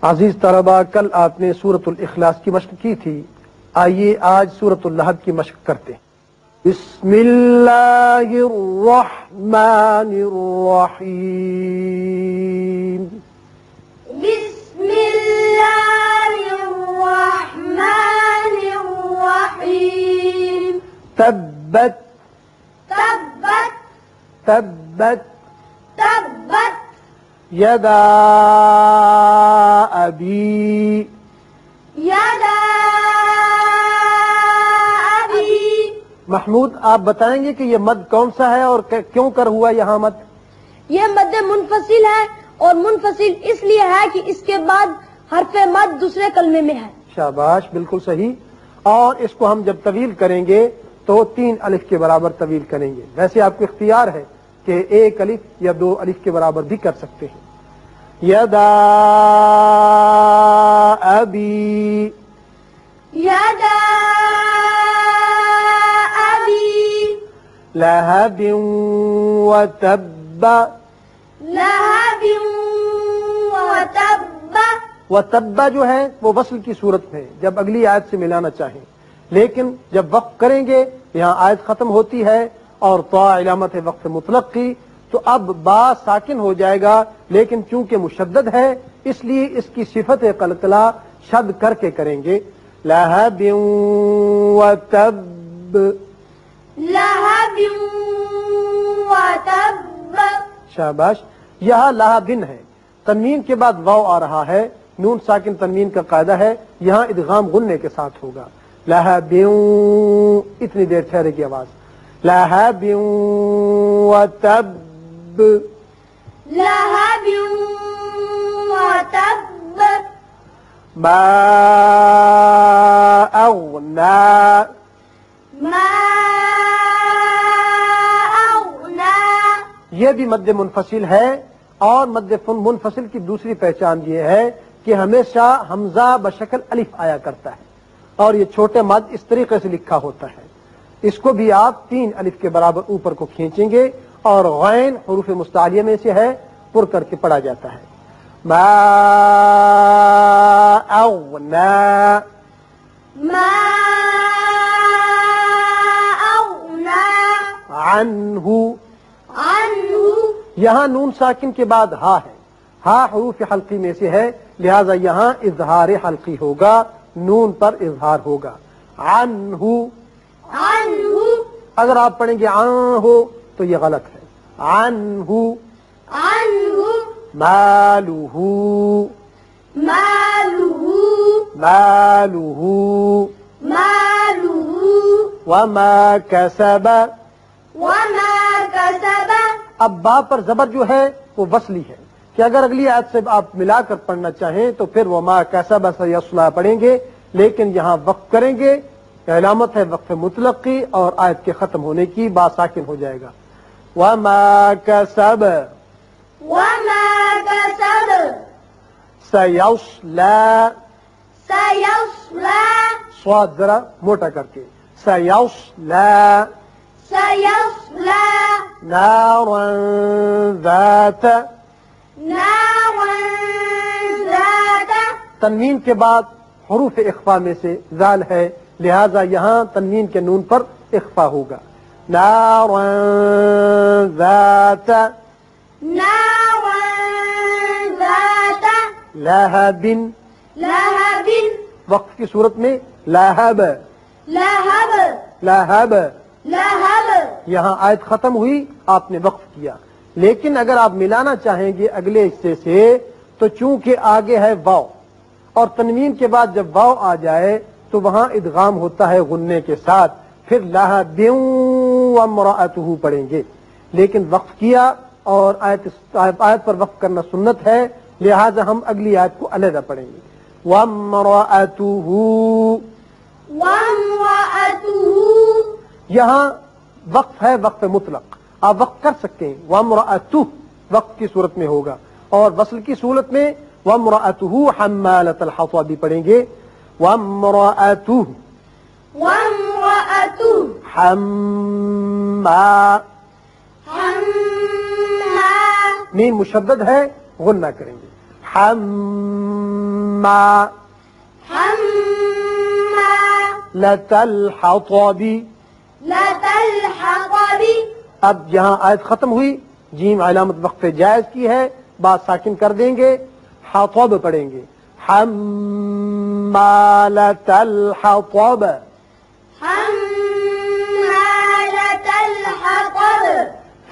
عزیز طلبہ، کل آپ نے سورۃ الاخلاص کی مشق کی تھی، آئیے آج سورۃ اللہب کی مشق کرتے ہیں۔ بسم اللہ الرحمن الرحیم۔ بسم اللہ الرحمن الرحیم۔ تبت تبت تبت تبت یدا ابی یدا ابی۔ محمود، آپ بتائیں گے کہ یہ مد کون سا ہے اور کیوں کر ہوا یہاں مد؟ یہ مد منفصل ہے، اور منفصل اس لیے ہے کہ اس کے بعد حرف مد دوسرے کلمے میں ہے۔ شاباش، بالکل صحیح۔ اور اس کو ہم جب طویل کریں گے تو 3 الف کے برابر طویل کریں گے۔ ویسے آپ کو اختیار ہے کہ 1 الف یا 2 الف کے برابر بھی کر سکتے ہیں۔ یدا ابی یدا ابی لہب وتب لہب وتب۔ وتب جو ہے وہ وصل کی صورت میں جب اگلی آیت سے ملانا چاہیں، لیکن جب وقف کریں گے یہاں آیت ختم ہوتی ہے اور طا علامت ہے وقف مطلق کی، تو اب با ساکن ہو جائے گا، لیکن چونکہ مشدد ہے اس لیے اس کی صفت قلقلہ شد کر کے کریں گے۔ لہب وتب لہب وتب۔ شاباش۔ یہاں لہبن ہے، تنوین کے بعد واو آ رہا ہے، نون ساکن تنوین کا قاعدہ ہے، یہاں ادغام غننے کے ساتھ ہوگا۔ لہب، اتنی دیر ٹھہرے کی آواز۔ لہب وتب لہب وتب۔ ما اغنا ما اغنا۔ یہ بھی مد منفصل ہے، اور مد منفصل کی دوسری پہچان یہ ہے کہ ہمیشہ حمزہ بشکل الف آیا کرتا ہے، اور یہ چھوٹے مد اس طریقے سے لکھا ہوتا ہے۔ اس کو بھی آپ 3 الف کے برابر اوپر کو کھینچیں گے، اور غین حروف مستعلیہ میں سے ہے، پر کر کے پڑھا جاتا ہے۔ ما اغنا ما اغنا عنہ۔ عنہ۔ یہاں نون ساکن کے بعد ہا ہے، ہا حروف حلقی میں سے ہے، لہذا یہاں اظہار حلقی ہوگا، نون پر اظہار ہوگا۔ عنہ۔ عنہ۔ اگر آپ پڑھیں گے عن ہو تو یہ غلط ہے۔ عنہ عنہ۔ مالہ مالہ مالہ مالہ وما کسب۔ وما کسب۔ اب با پر زبر جو ہے وہ وصلی ہے کہ اگر اگلی آیت سے آپ ملا کر پڑھنا چاہیں تو پھر وما کسب سیصلی پڑھیں گے، لیکن یہاں وقف کریں گے، علامت ہے وقف مطلق کی، اور آیت کے ختم ہونے کی، با ساکن ہو جائے گا۔ وما کسب وما کسب سیصلی، سیصلی صاد ذرا موٹا کر کے، سیصلی سیصلی نارا ذات۔ نارا ذات۔ تنوین کے بعد حروف اخفا میں سے ذال ہے، لہذا یہاں تنوین کے نون پر اخفا ہوگا۔ نارا ذات نارا ذات لہب، لہب وقف کی صورت میں لہب لہب لہب، لہب۔ یہاں آیت ختم ہوئی، آپ نے وقف کیا، لیکن اگر آپ ملانا چاہیں گے اگلے حصے سے تو چونکہ آگے ہے واو، اور تنوین کے بعد جب واو آ جائے تو وہاں ادغام ہوتا ہے غننے کے ساتھ، پھر لہب وامرأتہ پڑھیں گے، لیکن وقف کیا اور آیت پر وقف کرنا سنت ہے، لہذا ہم اگلی آیت کو علیحدہ پڑھیں گے۔ وامرأتہ، وامرأتہ یہاں وقف ہے وقف مطلق، آپ وقف کر سکتے ہیں، وامرأتہ وقف کی صورت میں ہوگا، اور وصل کی صورت میں وامرأتہ حمالۃ الحطب بھی پڑھیں گے۔ وامرأتہ وامرأتہ حما، حما میم مشدد ہے، غنہ کریں گے۔ حمالة الحطب. اب جہاں آیت ختم ہوئی جیم علامت وقف جائز کی ہے، بات ساکن کر دیں گے، حطب پڑھیں گے. حمالة الحطب.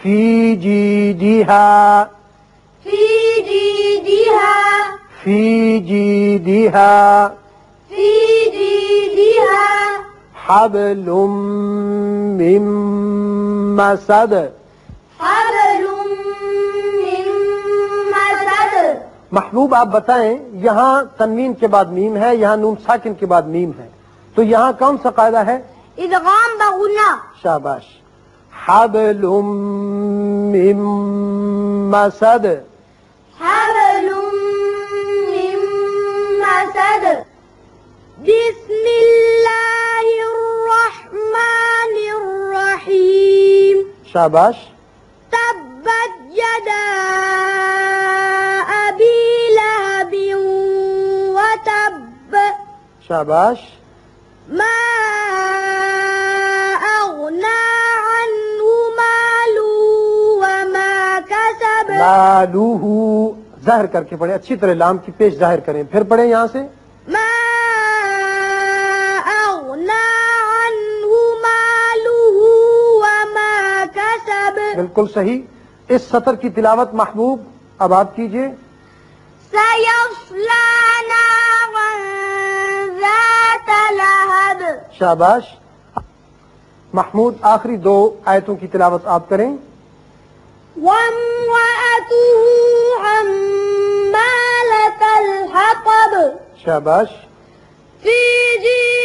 في جيدها. حبل من مسد. محبوب آپ بتائیں، یہاں تنوین کے بعد میم ہے، یہاں نون ساکن کے بعد میم ہے، تو یہاں کون سا قاعدہ ہے؟ ادغام بغنا. شاباش. حبل من مسد. بسم اللہ الرحمن الرحیم. شاباش. تبت یدا ابی لہب وتب. شاباش. ما اغنا عنہ مالہ وما کسب. مالوہ ظاہر کر کے پڑھیں، اچھی طرح لام کی پیش ظاہر کریں، پھر پڑھیں یہاں سے. ما اغنا عنہ مالہ وما کسب. بالکل صحیح. اس سطر کی تلاوت محبوب اب آپ کیجئے. سیصلی نارا ذات لہب. شاباش. محمود آخری دو آیتوں کی تلاوت آپ کریں. وامرأته حمالة الحطب. شاباش. في جيدها